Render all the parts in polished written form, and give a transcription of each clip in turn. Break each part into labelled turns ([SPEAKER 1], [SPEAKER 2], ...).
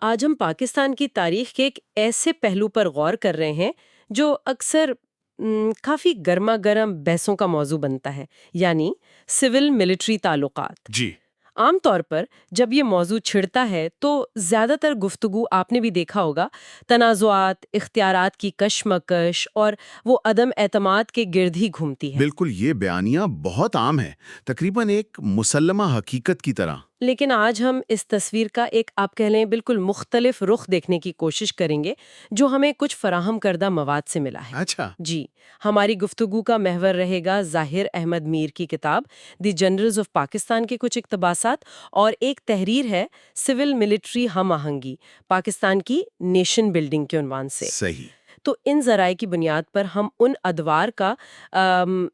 [SPEAKER 1] آج ہم پاکستان کی تاریخ کے ایک ایسے پہلو پر غور کر رہے ہیں جو اکثر کافی گرما گرم بحثوں کا موضوع بنتا ہے، یعنی سول ملٹری تعلقات۔
[SPEAKER 2] جی
[SPEAKER 1] عام طور پر جب یہ موضوع چھڑتا ہے تو زیادہ تر گفتگو آپ نے بھی دیکھا ہوگا تنازعات، اختیارات کی کشمکش اور وہ عدم اعتماد کے گرد ہی گھومتی ہے۔
[SPEAKER 2] بالکل، یہ بیانیہ بہت عام ہے، تقریباً ایک مسلمہ حقیقت کی طرح۔
[SPEAKER 1] لیکن آج ہم اس تصویر کا ایک آپ کہہ لیں بالکل مختلف رخ دیکھنے کی کوشش کریں گے جو ہمیں کچھ فراہم کردہ مواد سے ملا ہے۔
[SPEAKER 2] اچھا،
[SPEAKER 1] جی، ہماری گفتگو کا محور رہے گا ظاہر احمد میر کی کتاب دی جنرلز آف پاکستان کے کچھ اقتباسات اور ایک تحریر ہے سول ملٹری ہم آہنگی پاکستان کی نیشن بلڈنگ کے عنوان سے۔
[SPEAKER 2] صحیح۔
[SPEAKER 1] تو ان ذرائع کی بنیاد پر ہم ان ادوار کا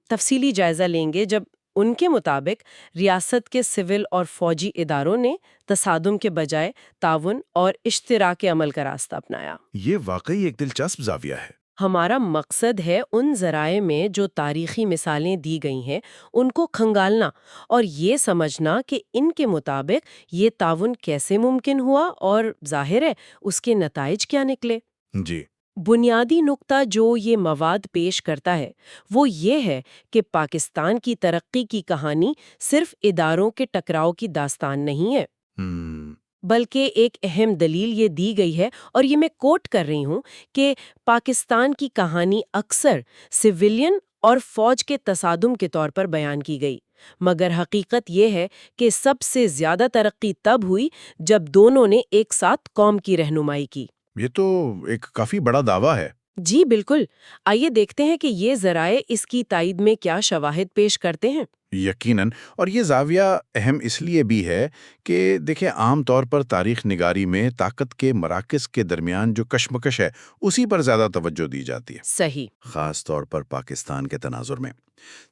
[SPEAKER 1] تفصیلی جائزہ لیں گے جب ان کے مطابق ریاست کے سول اور فوجی اداروں نے تصادم کے بجائے تعاون اور اشتراک عمل کا راستہ اپنایا۔
[SPEAKER 2] یہ واقعی ایک دلچسپ زاویہ ہے۔
[SPEAKER 1] ہمارا مقصد ہے ان ذرائع میں جو تاریخی مثالیں دی گئی ہیں ان کو کھنگالنا اور یہ سمجھنا کہ ان کے مطابق یہ تعاون کیسے ممکن ہوا اور ظاہر ہے اس کے نتائج کیا نکلے۔
[SPEAKER 2] جی
[SPEAKER 1] بنیادی نقطہ جو یہ مواد پیش کرتا ہے وہ یہ ہے کہ پاکستان کی ترقی کی کہانی صرف اداروں کے ٹکراؤ کی داستان نہیں ہے،
[SPEAKER 2] ہم،
[SPEAKER 1] بلکہ ایک اہم دلیل یہ دی گئی ہے اور یہ میں کوٹ کر رہی ہوں کہ پاکستان کی کہانی اکثر سویلین اور فوج کے تصادم کے طور پر بیان کی گئی، مگر حقیقت یہ ہے کہ سب سے زیادہ ترقی تب ہوئی جب دونوں نے ایک ساتھ قوم کی رہنمائی کی۔
[SPEAKER 2] یہ تو ایک کافی بڑا دعویٰ ہے۔
[SPEAKER 1] جی بالکل، آئیے دیکھتے ہیں کہ یہ ذرائع اس کی تائید میں کیا شواہد پیش کرتے ہیں۔
[SPEAKER 2] یقیناً، اور یہ زاویہ اہم اس لیے بھی ہے کہ دیکھیں عام طور پر تاریخ نگاری میں طاقت کے مراکز کے درمیان جو کشمکش ہے اسی پر زیادہ توجہ دی جاتی ہے،
[SPEAKER 1] صحیح۔
[SPEAKER 2] خاص طور پر پاکستان کے تناظر میں۔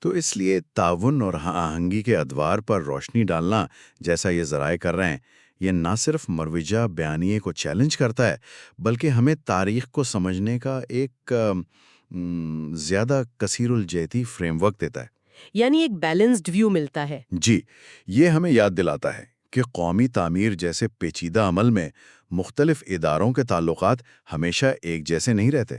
[SPEAKER 2] تو اس لیے تعاون اور ہم آہنگی کے ادوار پر روشنی ڈالنا جیسا یہ ذرائع کر رہے ہیں، یہ نہ صرف مروجہ بیانیے کو چیلنج کرتا ہے بلکہ ہمیں تاریخ کو سمجھنے کا ایک زیادہ کثیر الجہتی فریم ورک دیتا ہے۔
[SPEAKER 1] یعنی ایک بیلنسڈ ویو ملتا ہے۔
[SPEAKER 2] جی، یہ ہمیں یاد دلاتا ہے کہ قومی تعمیر جیسے پیچیدہ عمل میں مختلف اداروں کے تعلقات ہمیشہ ایک جیسے نہیں رہتے،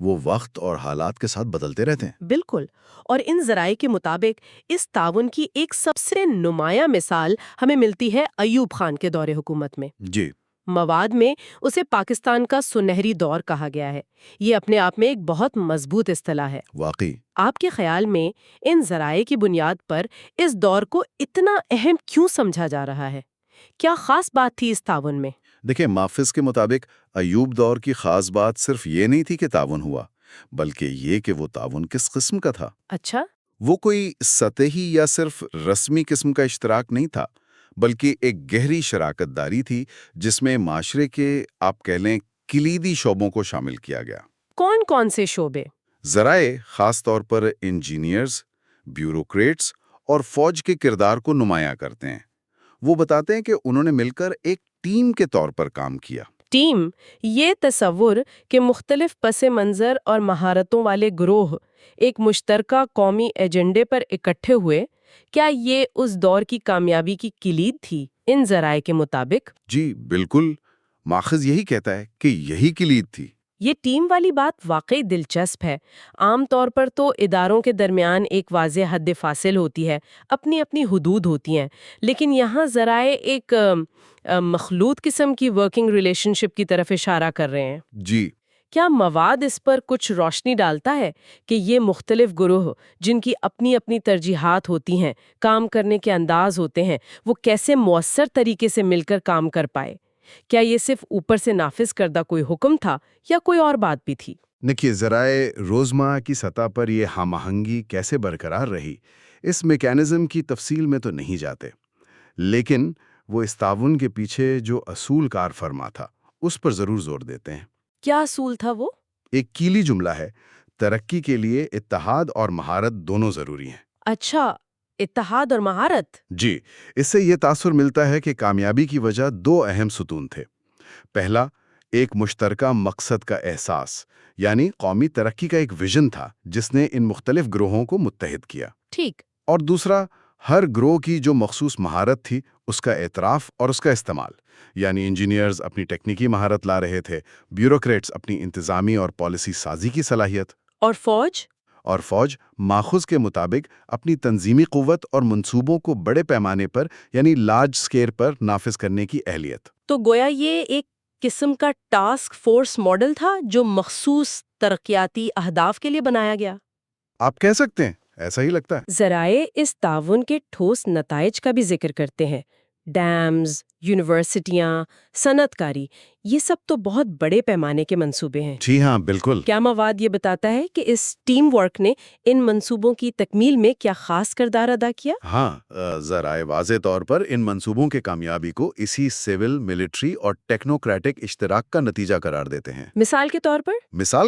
[SPEAKER 2] وہ وقت اور حالات کے ساتھ بدلتے رہتے ہیں۔
[SPEAKER 1] بالکل، اور ان ذرائع کے مطابق اس تعاون کی ایک سب سے نمایاں مثال ہمیں ملتی ہے ایوب خان کے دور حکومت میں۔
[SPEAKER 2] جی
[SPEAKER 1] مواد میں اسے پاکستان کا سنہری دور کہا گیا ہے۔ یہ اپنے آپ میں ایک بہت مضبوط اصطلاح ہے۔
[SPEAKER 2] واقعی۔
[SPEAKER 1] آپ کے خیال میں ان ذرائع کی بنیاد پر اس دور کو اتنا اہم کیوں سمجھا جا رہا ہے؟ کیا خاص بات تھی اس تعاون میں؟
[SPEAKER 2] دیکھیں، محافظ کے مطابق ایوب دور کی خاص بات صرف یہ نہیں تھی کہ تعاون ہوا، بلکہ یہ کہ وہ تعاون کس قسم کا تھا۔
[SPEAKER 1] اچھا،
[SPEAKER 2] وہ کوئی سطحی یا صرف رسمی قسم کا اشتراک نہیں تھا، بلکہ ایک گہری شراکت داری تھی جس میں معاشرے کے آپ کہہ لیں کلیدی شعبوں کو شامل کیا گیا۔
[SPEAKER 1] کون کون سے شعبے؟
[SPEAKER 2] ذرائع خاص طور پر انجینئرز، بیوروکریٹس اور فوج کے کردار کو نمایاں کرتے ہیں۔ وہ بتاتے ہیں کہ انہوں نے مل کر ایک ٹیم کے طور پر کام کیا۔
[SPEAKER 1] ٹیم، یہ تصور کہ مختلف پس منظر اور مہارتوں والے گروہ ایک مشترکہ قومی ایجنڈے پر اکٹھے ہوئے، کیا یہ اس دور کی کامیابی کی کلید تھی ان ذرائع کے مطابق؟
[SPEAKER 2] جی بالکل، ماخذ یہی کہتا ہے کہ یہی کلید تھی۔
[SPEAKER 1] یہ ٹیم والی بات واقعی دلچسپ ہے۔ عام طور پر تو اداروں کے درمیان ایک واضح حد فاصل ہوتی ہے، اپنی اپنی حدود ہوتی ہیں، لیکن یہاں ذرائع ایک مخلوط قسم کی ورکنگ ریلیشن شپ کی طرف اشارہ کر رہے ہیں۔
[SPEAKER 2] جی
[SPEAKER 1] کیا مواد اس پر کچھ روشنی ڈالتا ہے کہ یہ مختلف گروہ جن کی اپنی اپنی ترجیحات ہوتی ہیں، کام کرنے کے انداز ہوتے ہیں، وہ کیسے مؤثر طریقے سے مل کر کام کر پائے؟ کیا یہ صرف اوپر سے نافذ کردہ کوئی حکم تھا یا کوئی اور بات بھی تھی؟
[SPEAKER 3] دیکھیے، ذرائع روزمرہ کی سطح پر یہ ہم آہنگی کیسے برقرار رہی، اس میکینزم کی تفصیل میں تو نہیں جاتے، لیکن وہ اس تعاون کے پیچھے جو اصول کار فرما تھا اس پر ضرور زور دیتے ہیں۔
[SPEAKER 1] کیا اصول تھا وہ؟
[SPEAKER 3] ایک کیلی جملہ ہے، ترقی کے لیے اتحاد اور مہارت دونوں ضروری ہیں۔
[SPEAKER 1] اچھا، اتحاد اور مہارت۔
[SPEAKER 3] جی، اس سے یہ تاثر ملتا ہے کہ کامیابی کی وجہ دو اہم ستون تھے۔ پہلا، ایک مشترکہ مقصد کا احساس، یعنی قومی ترقی کا ایک ویژن تھا جس نے ان مختلف گروہوں کو متحد کیا۔
[SPEAKER 1] ٹھیک۔
[SPEAKER 3] اور دوسرا، ہر گروہ کی جو مخصوص مہارت تھی اس کا اعتراف اور اس کا استعمال، یعنی انجینئرز اپنی ٹیکنیکی مہارت لا رہے تھے، بیوروکریٹس اپنی انتظامی اور پالیسی سازی کی صلاحیت،
[SPEAKER 1] اور
[SPEAKER 3] فوج ماخذ کے مطابق اپنی تنظیمی قوت اور منصوبوں کو بڑے پیمانے پر یعنی لارج سکیل پر نافذ کرنے کی اہلیت۔
[SPEAKER 1] تو گویا یہ ایک قسم کا ٹاسک فورس ماڈل تھا جو مخصوص ترقیاتی اہداف کے لیے بنایا گیا۔
[SPEAKER 3] آپ کہہ سکتے ہیں، ایسا ہی لگتا ہے۔
[SPEAKER 1] ذرائع اس تعاون کے ٹھوس نتائج کا بھی ذکر کرتے ہیں۔ ڈیمز، یونیورسٹیاں، صنعت کاری، یہ سب تو بہت بڑے پیمانے کے منصوبے ہیں۔
[SPEAKER 3] جی ہاں، بالکل۔
[SPEAKER 1] کیا مواد یہ بتاتا ہے کہ اس ٹیم ورک نے ان منصوبوں کی تکمیل میں کیا خاص کردار ادا کیا؟
[SPEAKER 3] ہاں، ذرائع واضح طور پر ان منصوبوں کے کامیابی کو اسی سول، ملٹری اور ٹیکنوکریٹک اشتراک کا نتیجہ قرار دیتے ہیں۔
[SPEAKER 1] مثال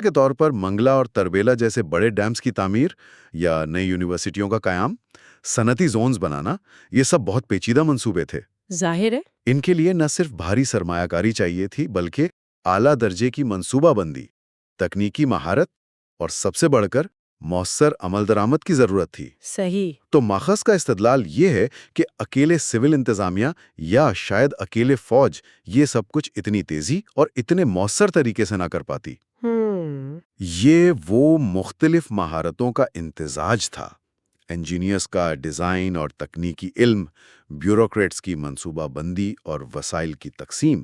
[SPEAKER 1] کے طور پر
[SPEAKER 3] منگلا اور تربیلا جیسے بڑے ڈیمز کی تعمیر یا نئی یونیورسٹیوں کا قیام، صنعتی زونز بنانا، یہ سب بہت پیچیدہ منصوبے تھے۔
[SPEAKER 1] ظاہر ہے
[SPEAKER 3] ان کے لیے نہ صرف بھاری سرمایہ کاری چاہیے تھی بلکہ اعلیٰ درجے کی منصوبہ بندی، تکنیکی مہارت اور سب سے بڑھ کر مؤثر عمل درآمد کی ضرورت تھی۔
[SPEAKER 1] صحیح۔
[SPEAKER 3] تو ماخذ کا استدلال یہ ہے کہ اکیلے سول انتظامیہ یا شاید اکیلے فوج یہ سب کچھ اتنی تیزی اور اتنے مؤثر طریقے سے نہ کر پاتی۔ یہ وہ مختلف مہارتوں کا امتزاج تھا، انجینئرز کا ڈیزائن اور تکنیکی علم، بیوروکریٹس کی منصوبہ بندی اور وسائل کی تقسیم،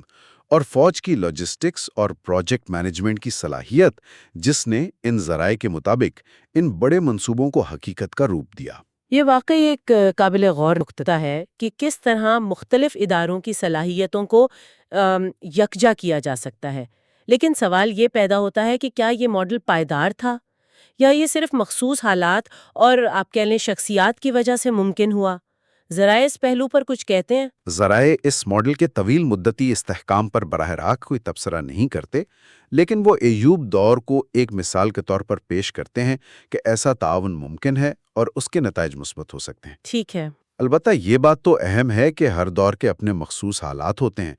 [SPEAKER 3] اور فوج کی لاجسٹکس اور پروجیکٹ مینجمنٹ کی صلاحیت، جس نے ان ذرائع کے مطابق ان بڑے منصوبوں کو حقیقت کا روپ دیا۔
[SPEAKER 1] یہ واقعی ایک قابل غور نقطہ ہے کہ کس طرح مختلف اداروں کی صلاحیتوں کو یکجا کیا جا سکتا ہے۔ لیکن سوال یہ پیدا ہوتا ہے کہ کیا یہ ماڈل پائیدار تھا یا یہ صرف مخصوص حالات اور آپ کہہ لیں شخصیات کی وجہ سے ممکن ہوا؟ ذرائع اس پہلو پر کچھ کہتے ہیں۔
[SPEAKER 3] ذرائع اس ماڈل کے طویل مدتی استحکام پر براہ راست کوئی تبصرہ نہیں کرتے، لیکن وہ ایوب دور کو ایک مثال کے طور پر پیش کرتے ہیں کہ ایسا تعاون ممکن ہے اور اس کے نتائج مثبت ہو سکتے ہیں۔
[SPEAKER 1] ٹھیک ہے۔
[SPEAKER 3] البتہ یہ بات تو اہم ہے کہ ہر دور کے اپنے مخصوص حالات ہوتے ہیں۔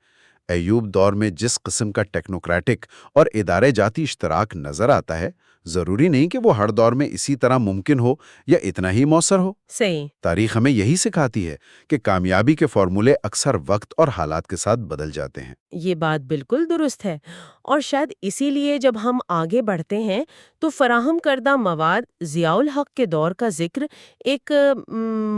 [SPEAKER 3] ایوب دور میں جس قسم کا ٹیکنوکریٹک اور ادارے جاتی اشتراک نظر آتا ہے، ضروری نہیں کہ وہ ہر دور میں اسی طرح ممکن ہو یا اتنا ہی مؤثر ہو۔
[SPEAKER 1] صحیح۔
[SPEAKER 3] تاریخ ہمیں یہی سکھاتی ہے کہ کامیابی کے فارمولے اکثر وقت اور حالات کے ساتھ بدل جاتے ہیں۔
[SPEAKER 1] یہ بات بالکل درست ہے، اور شاید اسی لیے جب ہم آگے بڑھتے ہیں تو فراہم کردہ مواد ضیاء الحق کے دور کا ذکر ایک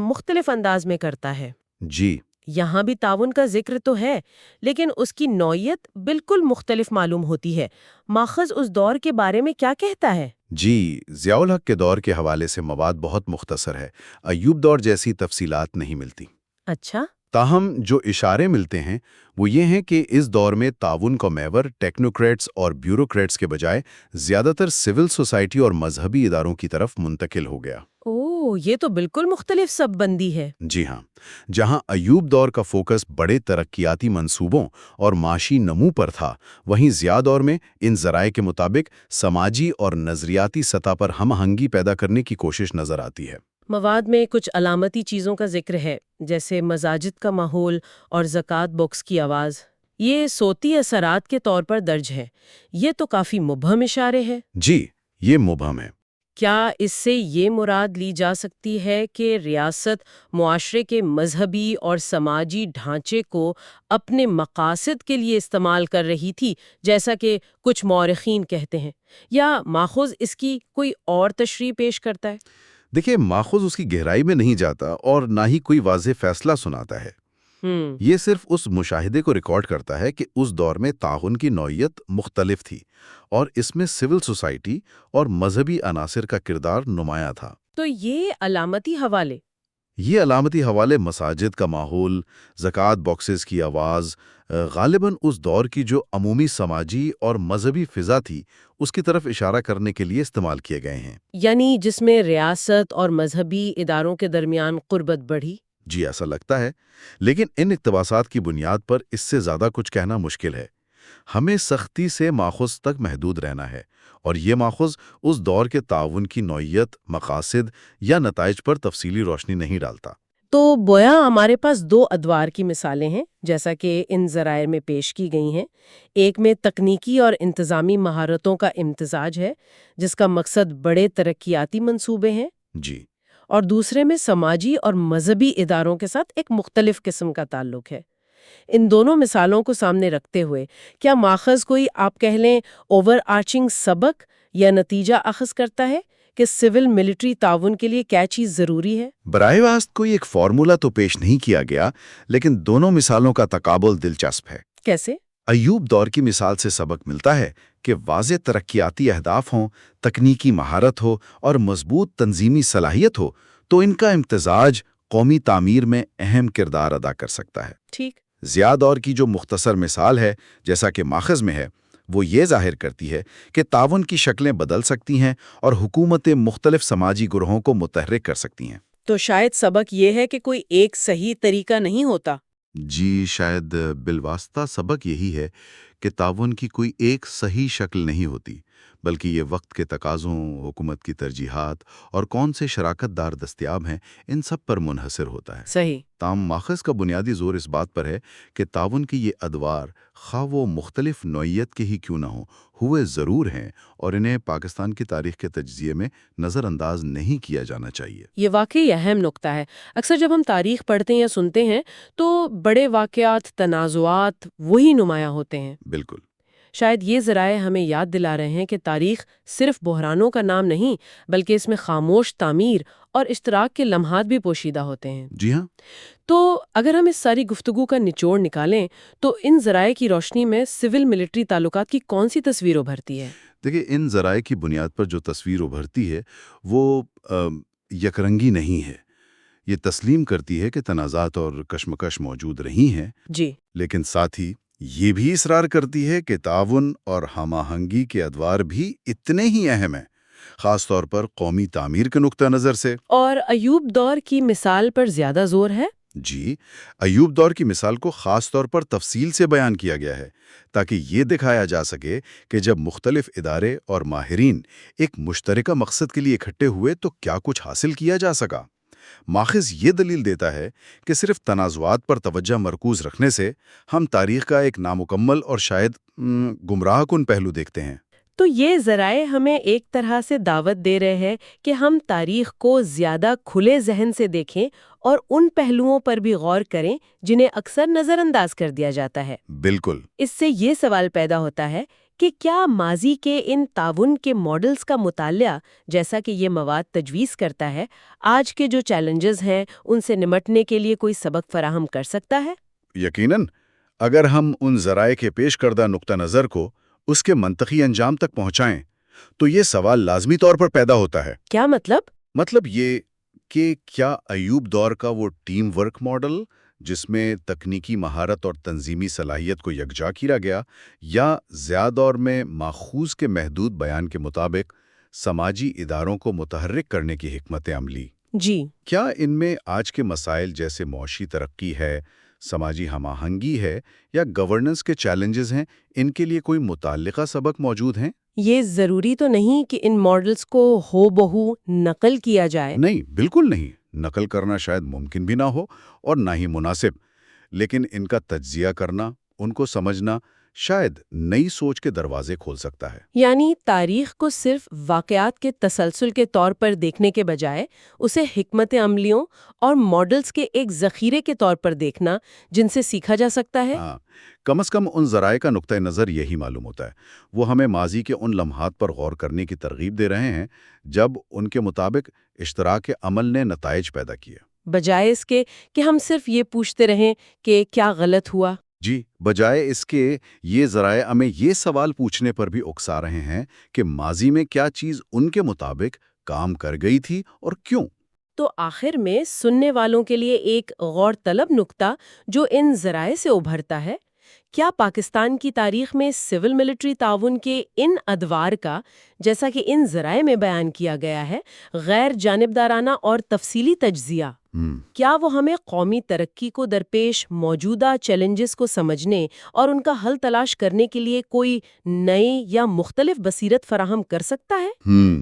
[SPEAKER 1] مختلف انداز میں کرتا ہے۔
[SPEAKER 3] جی،
[SPEAKER 1] یہاں بھی تعاون کا ذکر تو ہے، لیکن اس کی نوعیت بالکل مختلف معلوم ہوتی ہے۔ ماخذ اس دور کے بارے میں کیا کہتا ہے؟
[SPEAKER 3] جی، ضیاء الحق کے دور کے حوالے سے مواد بہت مختصر ہے، ایوب دور جیسی تفصیلات نہیں ملتی۔
[SPEAKER 1] اچھا۔
[SPEAKER 3] تاہم جو اشارے ملتے ہیں وہ یہ ہیں کہ اس دور میں تعاون کا محور ٹیکنوکریٹس اور بیوروکریٹس کے بجائے زیادہ تر سول سوسائٹی اور مذہبی اداروں کی طرف منتقل ہو گیا۔
[SPEAKER 1] یہ تو بالکل مختلف سب بندی ہے۔
[SPEAKER 3] جی ہاں، جہاں ایوب دور کا فوکس بڑے ترقیاتی منصوبوں اور معاشی نمو پر تھا، وہیں ضیاء دور میں ان ذرائع کے مطابق سماجی اور نظریاتی سطح پر ہم آہنگی پیدا کرنے کی کوشش نظر آتی ہے۔
[SPEAKER 1] مواد میں کچھ علامتی چیزوں کا ذکر ہے، جیسے مساجد کا ماحول اور زکوٰۃ باکس کی آواز۔ یہ صوتی اثرات کے طور پر درج ہے۔ یہ تو کافی مبہم اشارے ہے۔
[SPEAKER 3] جی، یہ مبہم ہے۔
[SPEAKER 1] کیا اس سے یہ مراد لی جا سکتی ہے کہ ریاست معاشرے کے مذہبی اور سماجی ڈھانچے کو اپنے مقاصد کے لیے استعمال کر رہی تھی، جیسا کہ کچھ مورخین کہتے ہیں، یا ماخذ اس کی کوئی اور تشریح پیش کرتا ہے؟
[SPEAKER 3] دیکھیں، ماخذ اس کی گہرائی میں نہیں جاتا اور نہ ہی کوئی واضح فیصلہ سناتا ہے۔ یہ صرف اس مشاہدے کو ریکارڈ کرتا ہے کہ اس دور میں تعاون کی نوعیت مختلف تھی اور اس میں سول سوسائٹی اور مذہبی عناصر کا کردار نمایاں تھا۔
[SPEAKER 1] تو یہ علامتی حوالے
[SPEAKER 3] مساجد کا ماحول، زکوٰۃ باکسز کی آواز، غالباً اس دور کی جو عمومی سماجی اور مذہبی فضا تھی اس کی طرف اشارہ کرنے کے لیے استعمال کیے گئے ہیں۔
[SPEAKER 1] یعنی جس میں ریاست اور مذہبی اداروں کے درمیان قربت بڑھی۔
[SPEAKER 3] جی، ایسا لگتا ہے، لیکن ان اقتباسات کی بنیاد پر اس سے زیادہ کچھ کہنا مشکل ہے۔ ہمیں سختی سے ماخذ تک محدود رہنا ہے، اور یہ ماخذ اس دور کے تعاون کی نوعیت، مقاصد یا نتائج پر تفصیلی روشنی نہیں ڈالتا۔
[SPEAKER 1] تو گویا ہمارے پاس دو ادوار کی مثالیں ہیں، جیسا کہ ان ذرائع میں پیش کی گئی ہیں۔ ایک میں تکنیکی اور انتظامی مہارتوں کا امتزاج ہے، جس کا مقصد بڑے ترقیاتی منصوبے ہیں،
[SPEAKER 3] جی،
[SPEAKER 1] اور دوسرے میں سماجی اور مذہبی اداروں کے ساتھ ایک مختلف قسم کا تعلق ہے۔ ان دونوں مثالوں کو سامنے رکھتے ہوئے کیا ماخذ کوئی آپ کہہ لیں اوور آرچنگ سبق یا نتیجہ اخذ کرتا ہے کہ سول ملٹری تعاون کے لیے کیا چیز ضروری ہے؟
[SPEAKER 3] براہ راست کوئی ایک فارمولا تو پیش نہیں کیا گیا، لیکن دونوں مثالوں کا تقابل دلچسپ ہے۔
[SPEAKER 1] کیسے؟
[SPEAKER 3] ایوب دور کی مثال سے سبق ملتا ہے کہ واضح ترقیاتی اہداف ہوں، تکنیکی مہارت ہو اور مضبوط تنظیمی صلاحیت ہو تو ان کا امتزاج قومی تعمیر میں اہم کردار ادا کر سکتا ہے۔
[SPEAKER 1] ٹھیک۔
[SPEAKER 3] ضیاء دور کی جو مختصر مثال ہے، جیسا کہ ماخذ میں ہے، وہ یہ ظاہر کرتی ہے کہ تعاون کی شکلیں بدل سکتی ہیں اور حکومتیں مختلف سماجی گروہوں کو متحرک کر سکتی ہیں۔
[SPEAKER 1] تو شاید سبق یہ ہے کہ کوئی ایک صحیح طریقہ نہیں ہوتا۔
[SPEAKER 3] جی، شاید بالواسطہ سبق یہی ہے کہ تعاون کی کوئی ایک صحیح شکل نہیں ہوتی، بلکہ یہ وقت کے تقاضوں، حکومت کی ترجیحات اور کون سے شراکت دار دستیاب ہیں، ان سب پر منحصر ہوتا ہے۔
[SPEAKER 1] صحیح۔
[SPEAKER 3] تاہم ماخذ کا بنیادی زور اس بات پر ہے کہ تعاون کی یہ ادوار، خواہ وہ مختلف نوعیت کے ہی کیوں نہ ہوں، ہوئے ضرور ہیں اور انہیں پاکستان کی تاریخ کے تجزیے میں نظر انداز نہیں کیا جانا چاہیے۔
[SPEAKER 1] یہ واقعی اہم نکتہ ہے۔ اکثر جب ہم تاریخ پڑھتے یا سنتے ہیں تو بڑے واقعات، تنازعات وہی نمایاں ہوتے ہیں۔
[SPEAKER 3] بالکل۔
[SPEAKER 1] شاید یہ ذرائع ہمیں یاد دلا رہے ہیں کہ تاریخ صرف بحرانوں کا نام نہیں، بلکہ اس میں خاموش تعمیر اور اشتراک کے لمحات بھی پوشیدہ ہوتے ہیں۔
[SPEAKER 3] جی ہاں۔
[SPEAKER 1] تو اگر ہم اس ساری گفتگو کا نچوڑ نکالیں تو ان ذرائع کی روشنی میں سول ملٹری تعلقات کی کون سی تصویر ابھرتی ہے؟
[SPEAKER 3] دیکھیں، ان ذرائع کی بنیاد پر جو تصویر ابھرتی ہے وہ یکرنگی نہیں ہے۔ یہ تسلیم کرتی ہے کہ تنازعات اور کشمکش موجود رہی ہیں،
[SPEAKER 1] جی،
[SPEAKER 3] لیکن ساتھ ہی یہ بھی اصرار کرتی ہے کہ تعاون اور ہم آہنگی کے ادوار بھی اتنے ہی اہم ہیں، خاص طور پر قومی تعمیر کے نقطہ نظر سے۔
[SPEAKER 1] اور ایوب دور کی مثال پر زیادہ زور ہے؟
[SPEAKER 3] جی، ایوب دور کی مثال کو خاص طور پر تفصیل سے بیان کیا گیا ہے تاکہ یہ دکھایا جا سکے کہ جب مختلف ادارے اور ماہرین ایک مشترکہ مقصد کے لیے اکٹھے ہوئے تو کیا کچھ حاصل کیا جا سکا۔ ماخذ یہ دلیل دیتا ہے کہ صرف تنازعات پر توجہ مرکوز رکھنے سے ہم تاریخ کا ایک نامکمل اور شاید گمراہ کن پہلو دیکھتے ہیں۔
[SPEAKER 1] تو یہ ذرائع ہمیں ایک طرح سے دعوت دے رہے ہیں کہ ہم تاریخ کو زیادہ کھلے ذہن سے دیکھیں اور ان پہلوؤں پر بھی غور کریں جنہیں اکثر نظر انداز کر دیا جاتا ہے۔
[SPEAKER 3] بالکل۔
[SPEAKER 1] اس سے یہ سوال پیدا ہوتا ہے کہ کیا ماضی کے ان تعاون کے ماڈلز کا مطالعہ، جیسا کہ یہ مواد تجویز کرتا ہے، آج کے جو چیلنجز ہیں ان سے نمٹنے کے لیے کوئی سبق فراہم کر سکتا ہے؟
[SPEAKER 3] یقیناً، اگر ہم ان ذرائع کے پیش کردہ نقطہ نظر کو اس کے منطقی انجام تک پہنچائیں تو یہ سوال لازمی طور پر پیدا ہوتا ہے۔
[SPEAKER 1] کیا مطلب؟
[SPEAKER 3] مطلب یہ کہ کیا ایوب دور کا وہ ٹیم ورک ماڈل جس میں تکنیکی مہارت اور تنظیمی صلاحیت کو یکجا کیا گیا، یا ضیاء دور میں ماخوذ کے محدود بیان کے مطابق سماجی اداروں کو متحرک کرنے کی حکمت عملی،
[SPEAKER 1] جی،
[SPEAKER 3] کیا ان میں آج کے مسائل جیسے معاشی ترقی ہے، سماجی ہم آہنگی ہے یا گورننس کے چیلنجز ہیں، ان کے لیے کوئی متعلقہ سبق موجود ہیں؟
[SPEAKER 1] یہ ضروری تو نہیں کہ ان ماڈلز کو ہو بہو نقل کیا جائے۔
[SPEAKER 3] نہیں، بالکل نہیں۔ نقل کرنا شاید ممکن بھی نہ ہو اور نہ ہی مناسب، لیکن ان کا تجزیہ کرنا، ان کو سمجھنا شاید نئی سوچ کے دروازے کھول سکتا ہے۔
[SPEAKER 1] یعنی تاریخ کو صرف واقعات کے تسلسل کے طور پر دیکھنے کے بجائے اسے حکمت عملیوں اور ماڈلز کے ایک ذخیرے کے طور پر دیکھنا جن سے سیکھا جا سکتا ہے۔
[SPEAKER 3] ہاں، کم از کم ان ذرائع کا نقطہ نظر یہی معلوم ہوتا ہے۔ وہ ہمیں ماضی کے ان لمحات پر غور کرنے کی ترغیب دے رہے ہیں جب ان کے مطابق اشتراک عمل نے نتائج پیدا کیے،
[SPEAKER 1] بجائے اس کے کہ ہم صرف یہ پوچھتے رہیں کہ کیا غلط ہوا۔
[SPEAKER 3] جی، بجائے اس کے یہ ذرائع ہمیں یہ سوال پوچھنے پر بھی اکسا رہے ہیں کہ ماضی میں کیا چیز ان کے مطابق کام کر گئی تھی اور کیوں۔
[SPEAKER 1] تو آخر میں سننے والوں کے لیے ایک غور طلب نکتہ جو ان ذرائع سے ابھرتا ہے، کیا پاکستان کی تاریخ میں سول ملٹری تعاون کے ان ادوار کا، جیسا کہ ان ذرائع میں بیان کیا گیا ہے، غیر جانبدارانہ اور تفصیلی تجزیہ، کیا وہ ہمیں قومی ترقی کو درپیش موجودہ چیلنجز کو سمجھنے اور ان کا حل تلاش کرنے کے لیے کوئی نئی یا مختلف بصیرت فراہم کر سکتا ہے؟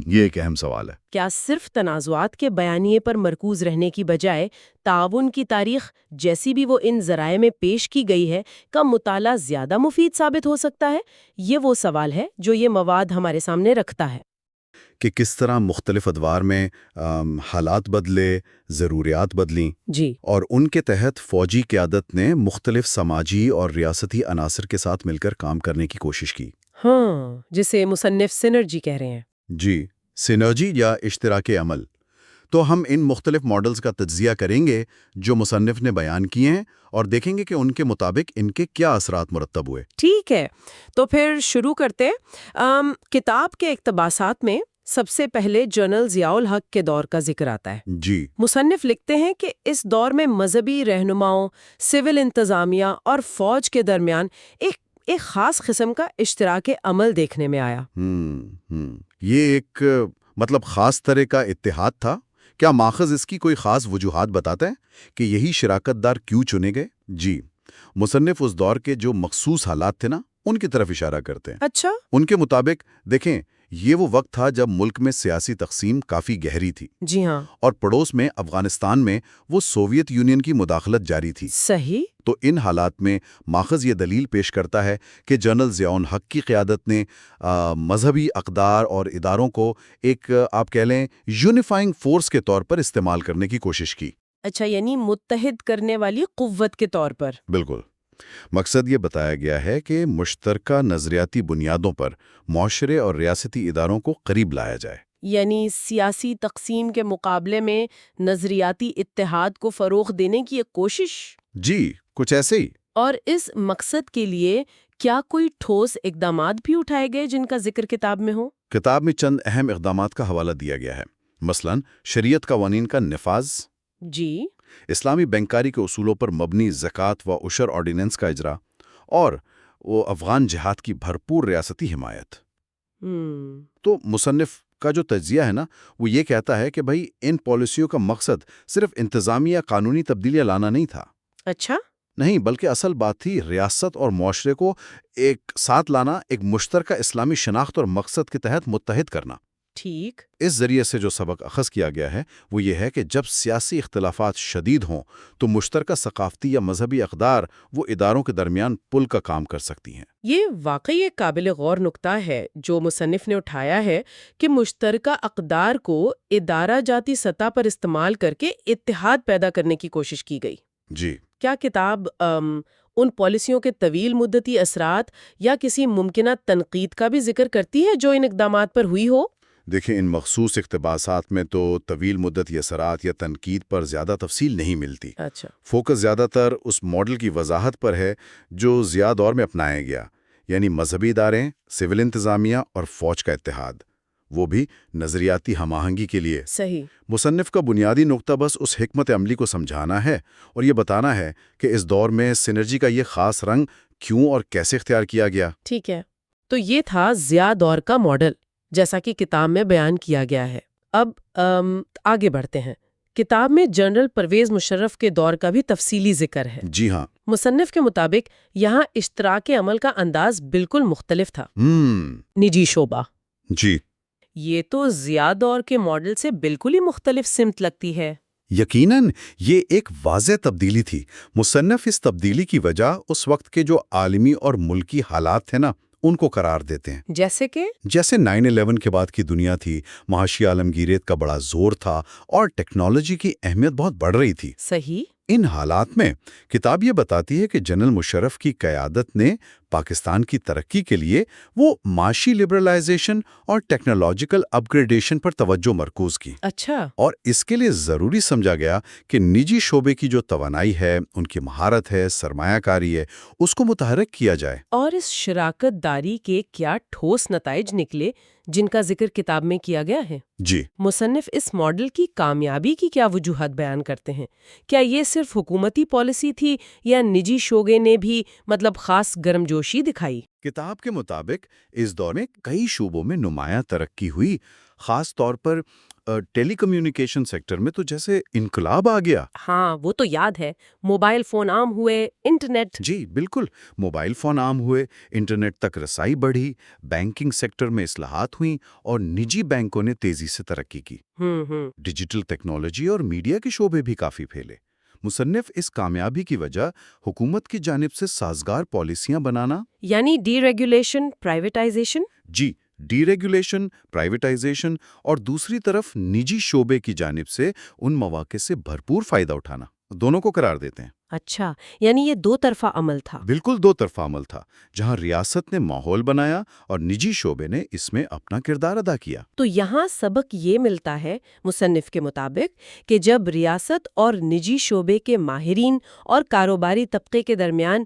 [SPEAKER 3] یہ ایک اہم سوال ہے۔
[SPEAKER 1] کیا صرف تنازعات کے بیانیے پر مرکوز رہنے کی بجائے تعاون کی تاریخ جیسی بھی وہ ان ذرائع میں پیش کی گئی ہے کا مطالعہ زیادہ مفید ثابت ہو سکتا ہے؟ یہ وہ سوال ہے جو یہ مواد ہمارے سامنے رکھتا ہے۔
[SPEAKER 3] کہ کس طرح مختلف ادوار میں حالات بدلے، ضروریات بدلیں،
[SPEAKER 1] جی
[SPEAKER 3] اور ان کے تحت فوجی قیادت نے مختلف سماجی اور ریاستی عناصر کے ساتھ مل کر کام کرنے کی کوشش کی۔
[SPEAKER 1] ہاں، جسے مصنف سینرجی کہہ رہے ہیں۔
[SPEAKER 3] جی، سینرجی یا اشتراک عمل۔ تو ہم ان مختلف ماڈلز کا تجزیہ کریں گے جو مصنف نے بیان کیے ہیں، اور دیکھیں گے کہ ان کے مطابق ان کے کیا اثرات مرتب ہوئے۔
[SPEAKER 1] ٹھیک ہے، تو پھر شروع کرتے۔ کتاب کے اقتباسات میں سب سے پہلے جنرل ضیاء الحق کے دور کا ذکر آتا ہے۔
[SPEAKER 3] جی،
[SPEAKER 1] مصنف لکھتے ہیں کہ اس دور میں مذہبی رہنماؤں، سول انتظامیہ اور فوج کے درمیان ایک خاص قسم کا اشتراک عمل دیکھنے میں آیا۔
[SPEAKER 3] یہ ایک خاص طرح کا اتحاد تھا۔ کیا ماخذ اس کی کوئی خاص وجوہات بتاتا ہے کہ یہی شراکت دار کیوں چنے گئے؟ جی، مصنف اس دور کے جو مخصوص حالات تھے نا، ان کی طرف اشارہ کرتے ہیں۔
[SPEAKER 1] اچھا،
[SPEAKER 3] ان کے مطابق دیکھیں، یہ وہ وقت تھا جب ملک میں سیاسی تقسیم کافی گہری تھی،
[SPEAKER 1] جی ہاں،
[SPEAKER 3] اور پڑوس میں افغانستان میں وہ سوویت یونین کی مداخلت جاری تھی۔
[SPEAKER 1] صحیح۔
[SPEAKER 3] تو ان حالات میں ماخذ یہ دلیل پیش کرتا ہے کہ جنرل ضیاء الحق کی قیادت نے مذہبی اقدار اور اداروں کو ایک آپ کہہ لیں یونیفائنگ فورس کے طور پر استعمال کرنے کی کوشش کی۔
[SPEAKER 1] اچھا، یعنی متحد کرنے والی قوت کے طور پر۔
[SPEAKER 3] بالکل۔ مقصد یہ بتایا گیا ہے کہ مشترکہ نظریاتی بنیادوں پر معاشرے اور ریاستی اداروں کو قریب لایا جائے۔
[SPEAKER 1] یعنی سیاسی تقسیم کے مقابلے میں نظریاتی اتحاد کو فروغ دینے کی ایک کوشش۔
[SPEAKER 3] جی، کچھ ایسے ہی۔
[SPEAKER 1] اور اس مقصد کے لیے کیا کوئی ٹھوس اقدامات بھی اٹھائے گئے جن کا ذکر کتاب میں ہو؟
[SPEAKER 3] کتاب میں چند اہم اقدامات کا حوالہ دیا گیا ہے، مثلاً شریعت قوانین کا نفاذ،
[SPEAKER 1] جی،
[SPEAKER 3] اسلامی بینکاری کے اصولوں پر مبنی زکوٰۃ و عشر آرڈیننس کا اجرا، اور وہ افغان جہاد کی بھرپور ریاستی حمایت۔ تو مصنف کا جو تجزیہ ہے نا، وہ یہ کہتا ہے کہ بھئی ان پالیسیوں کا مقصد صرف انتظامی یا قانونی تبدیلیاں لانا نہیں تھا،
[SPEAKER 1] اچھا،
[SPEAKER 3] نہیں، بلکہ اصل بات تھی ریاست اور معاشرے کو ایک ساتھ لانا، ایک مشترکہ اسلامی شناخت اور مقصد کے تحت متحد کرنا۔
[SPEAKER 1] ٹھیک۔
[SPEAKER 3] اس ذریعے سے جو سبق اخذ کیا گیا ہے وہ یہ ہے کہ جب سیاسی اختلافات شدید ہوں تو مشترکہ ثقافتی یا مذہبی اقدار وہ اداروں کے درمیان پل کا کام کر سکتی ہیں۔
[SPEAKER 1] یہ واقعی ایک قابل غور نکتہ ہے جو مصنف نے اٹھایا ہے کہ مشترکہ اقدار کو ادارہ جاتی سطح پر استعمال کر کے اتحاد پیدا کرنے کی کوشش کی گئی۔
[SPEAKER 3] جی،
[SPEAKER 1] کیا کتاب ان پالیسیوں کے طویل مدتی اثرات یا کسی ممکنہ تنقید کا بھی ذکر کرتی ہے جو ان اقدامات پر ہوئی ہو؟
[SPEAKER 3] دیکھیں، ان مخصوص اقتباسات میں تو طویل مدتی اثرات یا تنقید پر زیادہ تفصیل نہیں ملتی۔
[SPEAKER 1] اچھا،
[SPEAKER 3] فوکس زیادہ تر اس ماڈل کی وضاحت پر ہے جو ضیاء دور میں اپنایا گیا، یعنی مذہبی ادارے، سول انتظامیہ اور فوج کا اتحاد، وہ بھی نظریاتی ہم آہنگی کے لیے۔
[SPEAKER 1] صحیح۔
[SPEAKER 3] مصنف کا بنیادی نقطہ بس اس حکمت عملی کو سمجھانا ہے اور یہ بتانا ہے کہ اس دور میں سینرجی کا یہ خاص رنگ کیوں اور کیسے اختیار کیا گیا۔
[SPEAKER 1] ٹھیک ہے، تو یہ تھا ضیاء دور کا ماڈل جیسا کہ کتاب میں بیان کیا گیا ہے۔ اب آگے بڑھتے ہیں۔ کتاب میں جنرل پرویز مشرف کے دور کا بھی تفصیلی ذکر ہے۔
[SPEAKER 3] جی ہاں۔
[SPEAKER 1] مصنف کے مطابق یہاں اشتراک عمل کا انداز بالکل مختلف تھا۔ نجی شعبہ۔
[SPEAKER 3] جی،
[SPEAKER 1] یہ تو ضیاء دور کے ماڈل سے بالکل ہی مختلف سمت لگتی ہے۔
[SPEAKER 3] یقیناً یہ ایک واضح تبدیلی تھی۔ مصنف اس تبدیلی کی وجہ اس وقت کے جو عالمی اور ملکی حالات تھے نا، ان کو قرار دیتے ہیں۔ جیسے 9/11 کے بعد کی دنیا تھی، معاشی عالمگیریت کا بڑا زور تھا اور ٹیکنالوجی کی اہمیت بہت بڑھ رہی تھی۔
[SPEAKER 1] صحیح۔
[SPEAKER 3] ان حالات میں کتاب یہ بتاتی ہے کہ جنرل مشرف کی قیادت نے پاکستان کی ترقی کے لیے وہ معاشی لبرلائزیشن اور ٹیکنالوجیکل اپ گریڈیشن پر توجہ مرکوز کی۔
[SPEAKER 1] اچھا۔
[SPEAKER 3] اور اس کے لیے ضروری سمجھا گیا کہ نجی شعبے کی جو توانائی ہے، ان کی مہارت ہے، سرمایہ کاری ہے، اس کو متحرک کیا جائے۔
[SPEAKER 1] اور اس شراکت داری کے کیا ٹھوس نتائج نکلے جن کا ذکر کتاب میں کیا گیا ہے؟
[SPEAKER 3] جی،
[SPEAKER 1] مصنف اس ماڈل کی کامیابی کی کیا وجوہات بیان کرتے ہیں؟ کیا یہ صرف حکومتی پالیسی تھی یا نجی شعبے نے بھی خاص گرمجوشی دکھائی؟
[SPEAKER 3] کتاب کے مطابق اس دور میں کئی شعبوں میں نمایاں ترقی ہوئی، خاص طور پر ٹیلی کمیونیکیشن سیکٹر میں تو جیسے انقلاب آ گیا۔
[SPEAKER 1] ہاں، وہ تو یاد ہے، موبائل فون عام ہوئے، انٹرنیٹ۔
[SPEAKER 3] جی بالکل، موبائل فون عام ہوئے، انٹرنیٹ تک رسائی بڑھی، بینکنگ سیکٹر میں اصلاحات ہوئیں اور نجی بینکوں نے تیزی سے ترقی کی۔ ڈیجیٹل ٹیکنالوجی اور میڈیا کے شعبے بھی کافی پھیلے۔ مصنف اس کامیابی کی وجہ حکومت کی جانب سے سازگار پالیسیاں بنانا،
[SPEAKER 1] یعنی ڈی ریگولیشن، پرائیویٹائزیشن۔
[SPEAKER 3] جی، ڈی ریگولیشن، پرائیویٹائزیشن اور دوسری طرف نجی شعبے کی جانب سے ان مواقع سے بھرپور فائدہ اٹھانا، دونوں کو قرار دیتے ہیں۔
[SPEAKER 1] اچھا، یعنی یہ دو طرفہ عمل تھا۔
[SPEAKER 3] بالکل دو طرفہ عمل تھا، جہاں ریاست نے ماحول بنایا اور نجی شعبے نے اس میں اپنا کردار ادا کیا۔
[SPEAKER 1] تو یہاں سبق یہ ملتا ہے مصنف کے مطابق کہ جب ریاست اور نجی شعبے کے ماہرین اور کاروباری طبقے کے درمیان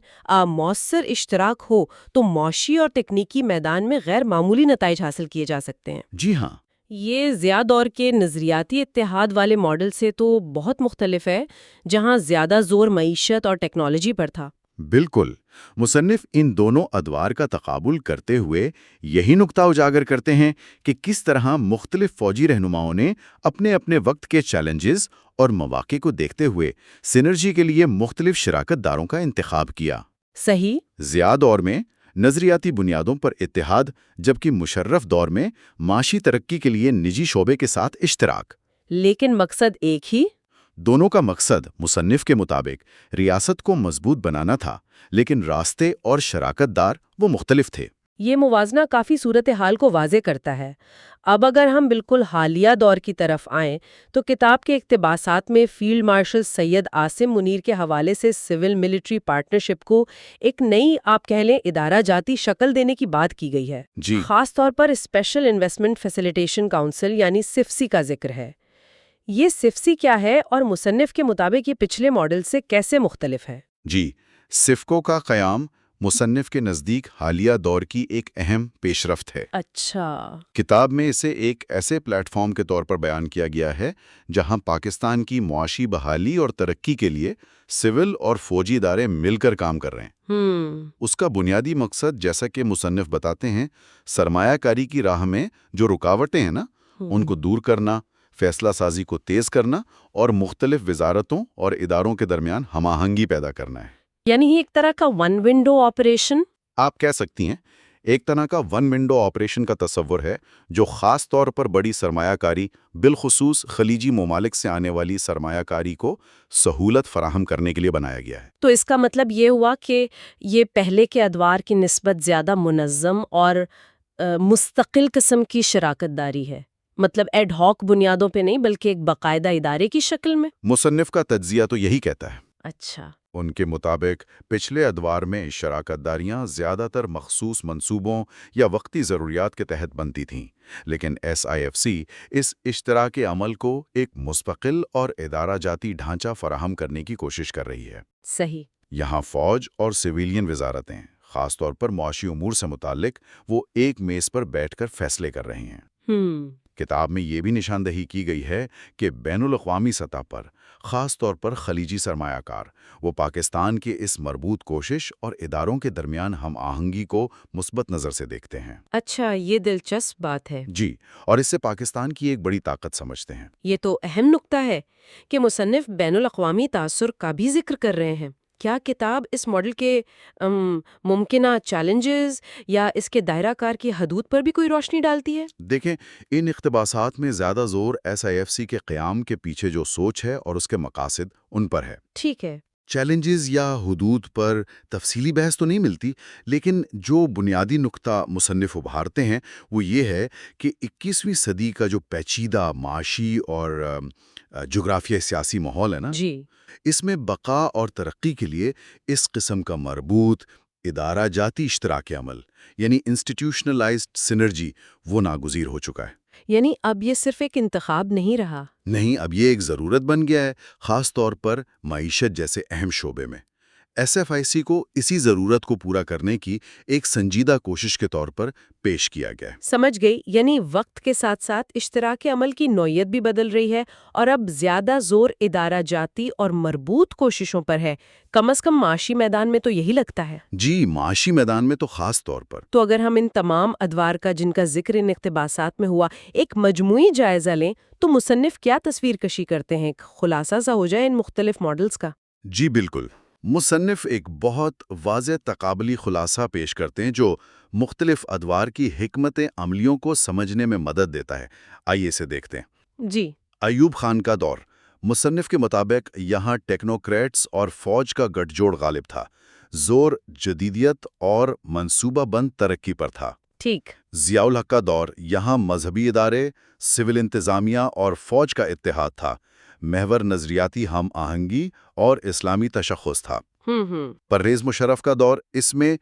[SPEAKER 1] مؤثر اشتراک ہو تو معاشی اور تکنیکی میدان میں غیر معمولی نتائج حاصل کیے جا سکتے ہیں۔
[SPEAKER 3] جی ہاں،
[SPEAKER 1] یہ ضیاء دور کے نظریاتی اتحاد والے ماڈل سے تو بہت مختلف ہے، جہاں زیادہ زور معیشت اور ٹیکنالوجی پر تھا۔
[SPEAKER 3] بالکل۔ مصنف ان دونوں ادوار کا تقابل کرتے ہوئے یہی نقطہ اجاگر کرتے ہیں کہ کس طرح مختلف فوجی رہنماؤں نے اپنے اپنے وقت کے چیلنجز اور مواقع کو دیکھتے ہوئے سینرجی کے لیے مختلف شراکت داروں کا انتخاب کیا۔
[SPEAKER 1] صحیح۔
[SPEAKER 3] ضیاء دور میں نظریاتی بنیادوں پر اتحاد، جبکہ مشرف دور میں معاشی ترقی کے لیے نجی شعبے کے ساتھ اشتراک۔
[SPEAKER 1] لیکن مقصد ایک ہی۔
[SPEAKER 3] دونوں کا مقصد مصنف کے مطابق ریاست کو مضبوط بنانا تھا، لیکن راستے اور شراکت دار وہ مختلف تھے۔
[SPEAKER 1] یہ موازنہ کافی صورتحال کو واضح کرتا ہے۔ اب اگر ہم بالکل حالیہ دور کی طرف آئیں تو کتاب کے اقتباسات میں فیلڈ مارشل سید عاصم منیر کے حوالے سے سول ملٹری پارٹنرشپ کو ایک نئی آپ کہہ لیں ادارہ جاتی شکل دینے کی بات کی گئی ہے۔
[SPEAKER 3] جی،
[SPEAKER 1] خاص طور پر اسپیشل انویسٹمنٹ فیسیلیٹیشن کونسل یعنی سفسی کا ذکر ہے۔ یہ سفسی کیا ہے اور مصنف کے مطابق یہ پچھلے ماڈل سے کیسے مختلف ہے؟
[SPEAKER 3] جی، سفکو کا قیام مصنف کے نزدیک حالیہ دور کی ایک اہم پیش رفت ہے۔
[SPEAKER 1] اچھا۔
[SPEAKER 3] کتاب میں اسے ایک ایسے پلیٹ فارم کے طور پر بیان کیا گیا ہے جہاں پاکستان کی معاشی بحالی اور ترقی کے لیے سول اور فوجی ادارے مل کر کام کر رہے ہیں۔ اس کا بنیادی مقصد، جیسا کہ مصنف بتاتے ہیں، سرمایہ کاری کی راہ میں جو رکاوٹیں ہیں ان کو دور کرنا، فیصلہ سازی کو تیز کرنا اور مختلف وزارتوں اور اداروں کے درمیان ہم آہنگی پیدا کرنا ہے۔
[SPEAKER 1] یعنی یہ ایک طرح کا ون ونڈو آپریشن؟
[SPEAKER 3] آپ کہہ سکتی ہیں، ایک طرح کا ون ونڈو آپریشن کا تصور ہے جو خاص طور پر بڑی سرمایہ کاری، بالخصوص خلیجی ممالک سے آنے والی سرمایہ کاری کو سہولت فراہم کرنے کے لیے بنایا گیا ہے۔
[SPEAKER 1] تو اس کا مطلب یہ ہوا کہ یہ پہلے کے ادوار کی نسبت زیادہ منظم اور مستقل قسم کی شراکت داری ہے، مطلب ایڈ ہاک بنیادوں پہ نہیں بلکہ ایک باقاعدہ ادارے کی شکل میں۔
[SPEAKER 3] مصنف کا تجزیہ تو یہی کہتا ہے۔
[SPEAKER 1] اچھا۔
[SPEAKER 3] ان کے مطابق پچھلے ادوار میں شراکت داریاں زیادہ تر مخصوص منصوبوں یا وقتی ضروریات کے تحت بنتی تھیں، لیکن SIFC اس اشتراک عمل کو ایک مستقل اور ادارہ جاتی ڈھانچہ فراہم کرنے کی کوشش کر رہی ہے۔
[SPEAKER 1] صحیح۔
[SPEAKER 3] یہاں فوج اور سویلین وزارتیں، خاص طور پر معاشی امور سے متعلق، وہ ایک میز پر بیٹھ کر فیصلے کر رہے ہیں۔ کتاب میں یہ بھی نشاندہی کی گئی ہے کہ بین الاقوامی سطح پر، خاص طور پر خلیجی سرمایہ کار، وہ پاکستان کی اس مربوط کوشش اور اداروں کے درمیان ہم آہنگی کو مثبت نظر سے دیکھتے ہیں۔
[SPEAKER 1] اچھا، یہ دلچسپ بات ہے۔
[SPEAKER 3] جی، اور اس سے پاکستان کی ایک بڑی طاقت سمجھتے ہیں۔
[SPEAKER 1] یہ تو اہم نقطہ ہے کہ مصنف بین الاقوامی تاثر کا بھی ذکر کر رہے ہیں۔ کیا کتاب اس ماڈل کے ممکنہ چیلنجز یا اس کے دائرہ کار کی حدود پر بھی کوئی روشنی ڈالتی ہے؟
[SPEAKER 3] دیکھیں، ان اقتباسات میں زیادہ زور SIFC کے قیام کے پیچھے جو سوچ ہے اور اس کے مقاصد، ان پر ہے۔
[SPEAKER 1] ٹھیک ہے۔
[SPEAKER 3] چیلنجز یا حدود پر تفصیلی بحث تو نہیں ملتی، لیکن جو بنیادی نقطہ مصنف ابھارتے ہیں وہ یہ ہے کہ 21ویں صدی کا جو پیچیدہ معاشی اور جغرافیہ سیاسی ماحول ہے
[SPEAKER 1] جی،
[SPEAKER 3] اس میں بقا اور ترقی کے لیے اس قسم کا مربوط ادارہ جاتی اشتراک عمل، یعنی انسٹیٹیوشنلائزڈ سینرجی، وہ ناگزیر ہو چکا ہے۔
[SPEAKER 1] یعنی اب یہ صرف ایک انتخاب نہیں رہا۔
[SPEAKER 3] نہیں، اب یہ ایک ضرورت بن گیا ہے، خاص طور پر معیشت جیسے اہم شعبے میں۔ SFIC کو اسی ضرورت کو پورا کرنے کی ایک سنجیدہ کوشش کے طور پر پیش کیا گیا ہے۔
[SPEAKER 1] سمجھ گئی، یعنی وقت کے ساتھ ساتھ اشتراک عمل کی نوعیت بھی بدل رہی ہے اور اب زیادہ زور ادارہ جاتی اور مربوط کوششوں پر ہے، کم از کم معاشی میدان میں تو یہی لگتا ہے۔
[SPEAKER 3] جی، معاشی میدان میں تو خاص طور پر۔
[SPEAKER 1] تو اگر ہم ان تمام ادوار کا جن کا ذکر ان اقتباسات میں ہوا ایک مجموعی جائزہ لیں تو مصنف کیا تصویر کشی کرتے ہیں؟ خلاصہ سا ہو جائے ان مختلف ماڈلز کا۔
[SPEAKER 3] جی بالکل، مصنف ایک بہت واضح تقابلی خلاصہ پیش کرتے ہیں جو مختلف ادوار کی حکمت عملیوں کو سمجھنے میں مدد دیتا ہے۔ آئیے اسے دیکھتے ہیں۔
[SPEAKER 1] جی۔
[SPEAKER 3] ایوب خان کا دور، مصنف کے مطابق یہاں ٹیکنوکریٹس اور فوج کا گٹھ جوڑ غالب تھا، زور جدیدیت اور منصوبہ بند ترقی پر تھا۔
[SPEAKER 1] ٹھیک۔
[SPEAKER 3] ضیاء الحق کا دور، یہاں مذہبی ادارے، سول انتظامیہ اور فوج کا اتحاد تھا، محور نظریاتی ہم آہنگی اور اسلامی تشخص تھا۔ پرویز مشرف کا دور، اس میں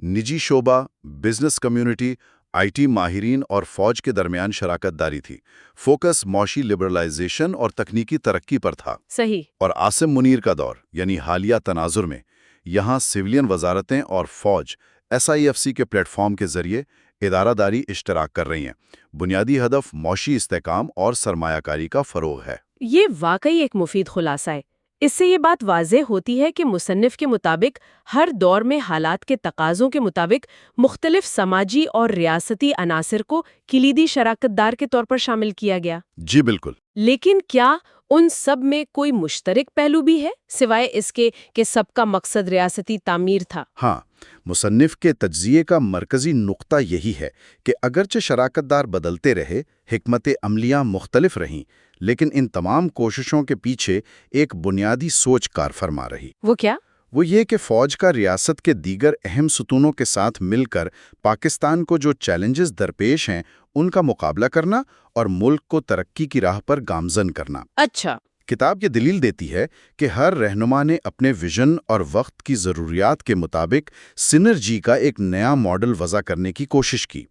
[SPEAKER 3] نجی شعبہ، بزنس کمیونٹی، آئی ٹی ماہرین اور فوج کے درمیان شراکت داری تھی۔ فوکس معاشی لبرلائزیشن اور تکنیکی ترقی پر تھا۔
[SPEAKER 1] صحیح۔
[SPEAKER 3] اور عاصم منیر کا دور، یعنی حالیہ تناظر میں، یہاں سویلین وزارتیں اور فوج SIFC کے پلیٹ فارم کے ذریعے ادارہ داری اشتراک کر رہی ہیں۔ بنیادی ہدف معاشی استحکام اور سرمایہ کاری کا فروغ ہے۔
[SPEAKER 1] یہ واقعی ایک مفید خلاصہ ہے۔ اس سے یہ بات واضح ہوتی ہے کہ مصنف کے مطابق ہر دور میں حالات کے تقاضوں کے مطابق مختلف سماجی اور ریاستی عناصر کو کلیدی شراکت دار کے طور پر شامل کیا گیا۔
[SPEAKER 3] جی بالکل۔
[SPEAKER 1] لیکن کیا ان سب میں کوئی مشترک پہلو بھی ہے، سوائے اس کے کہ سب کا مقصد ریاستی تعمیر تھا؟
[SPEAKER 3] ہاں، مصنف کے تجزیے کا مرکزی نقطہ یہی ہے کہ اگرچہ شراکت دار بدلتے رہے، حکمت عملیاں مختلف رہیں، لیکن ان تمام کوششوں کے پیچھے ایک بنیادی سوچ کار فرما رہی۔
[SPEAKER 1] وہ کیا؟
[SPEAKER 3] وہ یہ کہ فوج کا ریاست کے دیگر اہم ستونوں کے ساتھ مل کر پاکستان کو جو چیلنجز درپیش ہیں ان کا مقابلہ کرنا اور ملک کو ترقی کی راہ پر گامزن کرنا۔
[SPEAKER 1] اچھا۔
[SPEAKER 3] کتاب یہ دلیل دیتی ہے کہ ہر رہنما نے اپنے ویژن اور وقت کی ضروریات کے مطابق سنرجی کا ایک نیا ماڈل وضع کرنے کی کوشش کی۔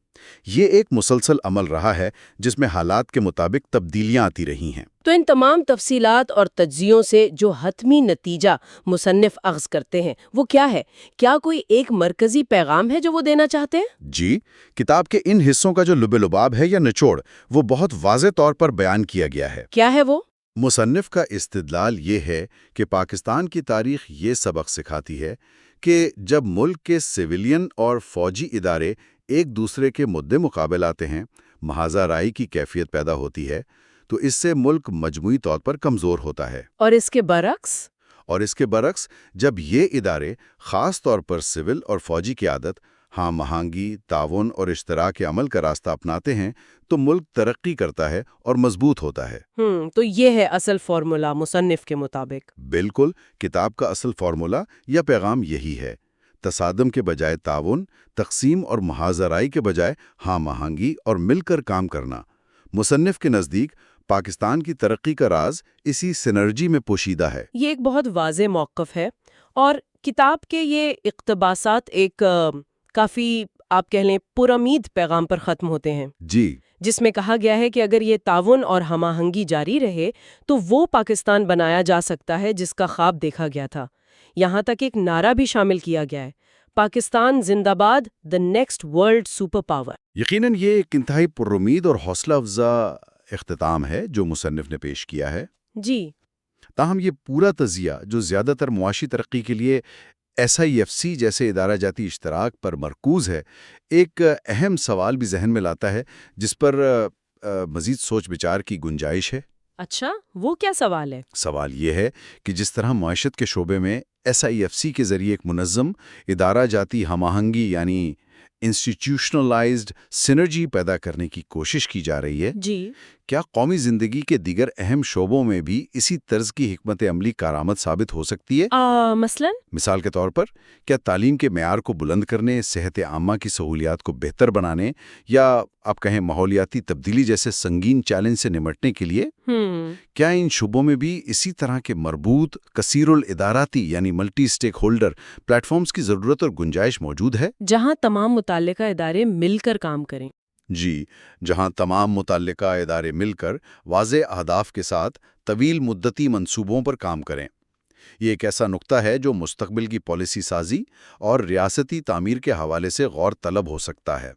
[SPEAKER 3] یہ ایک مسلسل عمل رہا ہے جس میں حالات کے مطابق تبدیلیاں آتی رہی ہیں۔
[SPEAKER 1] تو ان تمام تفصیلات اور تجزیوں سے جو حتمی نتیجہ مصنف اخذ کرتے ہیں وہ کیا ہے؟ کیا کوئی ایک مرکزی پیغام ہے جو وہ دینا چاہتے ہیں؟
[SPEAKER 3] جی، کتاب کے ان حصوں کا جو لب لباب ہے یا نچوڑ، وہ بہت واضح طور پر بیان کیا گیا ہے۔
[SPEAKER 1] کیا ہے وہ؟
[SPEAKER 3] مصنف کا استدلال یہ ہے کہ پاکستان کی تاریخ یہ سبق سکھاتی ہے کہ جب ملک کے سویلین اور فوجی ادارے ایک دوسرے کے مدے مقابل آتے ہیں، محاذہ رائی کی کیفیت پیدا ہوتی ہے، تو اس سے ملک مجموعی طور پر کمزور ہوتا ہے۔
[SPEAKER 1] اور اس کے برعکس
[SPEAKER 3] جب یہ ادارے خاص طور پر سول اور فوجی قیادت ہم آہنگی، تعاون اور اشتراک عمل کا راستہ اپناتے ہیں تو ملک ترقی کرتا ہے اور مضبوط ہوتا ہے۔
[SPEAKER 1] تو یہ ہے اصل فارمولا مصنف کے مطابق؟
[SPEAKER 3] بالکل، کتاب کا اصل فارمولا یا پیغام یہی ہے: تصادم کے بجائے تعاون، تقسیم اور محاذہ رائی کے بجائے ہم آہنگی اور مل کر کام کرنا۔ مصنف کے نزدیک پاکستان کی ترقی کا راز اسی سینرجی میں پوشیدہ ہے۔
[SPEAKER 1] یہ ایک بہت واضح موقف ہے، اور کتاب کے یہ اقتباسات ایک کافی آپ کہہ لیں پرامید پیغام پر ختم ہوتے ہیں۔
[SPEAKER 3] جی،
[SPEAKER 1] جس میں کہا گیا ہے کہ اگر یہ تعاون اور ہم آہنگی جاری رہے تو وہ پاکستان بنایا جا سکتا ہے جس کا خواب دیکھا گیا تھا۔ یہاں تک ایک نعرہ بھی شامل کیا گیا ہے: پاکستان زندہ باد، the next world super power.
[SPEAKER 3] یقیناً یہ ایک انتہائی پرامید اور حوصلہ افزا اختتام ہے جو مصنف نے پیش کیا ہے۔
[SPEAKER 1] جی۔
[SPEAKER 3] تاہم یہ پورا تجزیہ جو زیادہ تر معاشی ترقی کے لیے SIFC جیسے ادارہ جاتی اشتراک پر مرکوز ہے، ایک اہم سوال بھی ذہن میں لاتا ہے جس پر مزید سوچ بچار کی گنجائش ہے۔
[SPEAKER 1] اچھا، وہ کیا سوال ہے؟
[SPEAKER 3] سوال یہ ہے کہ جس طرح معیشت کے شعبے میں SIFC کے ذریعے ایک منظم ادارہ جاتی ہم آہنگی یعنی انسٹیٹیوشنلائزڈ سینرجی پیدا کرنے کی کوشش کی جا رہی ہے،
[SPEAKER 1] جی،
[SPEAKER 3] کیا قومی زندگی کے دیگر اہم شعبوں میں بھی اسی طرز کی حکمت عملی کارآمد ثابت ہو سکتی ہے؟ مثال کے طور پر کیا تعلیم کے معیار کو بلند کرنے، صحت عامہ کی سہولیات کو بہتر بنانے یا آپ کہیں ماحولیاتی تبدیلی جیسے سنگین چیلنج سے نمٹنے کے لیے کیا ان شعبوں میں بھی اسی طرح کے مربوط کثیر الاداراتی یعنی ملٹی سٹیک ہولڈر پلیٹ فارمز کی ضرورت اور گنجائش موجود ہے؟
[SPEAKER 1] جہاں تمام متعلقہ ادارے مل کر کام کریں۔
[SPEAKER 3] جی، جہاں تمام متعلقہ ادارے مل کر واضح اہداف کے ساتھ طویل مدتی منصوبوں پر کام کریں۔ یہ ایک ایسا نقطہ ہے جو مستقبل کی پالیسی سازی اور ریاستی تعمیر کے حوالے سے غور طلب ہو سکتا ہے۔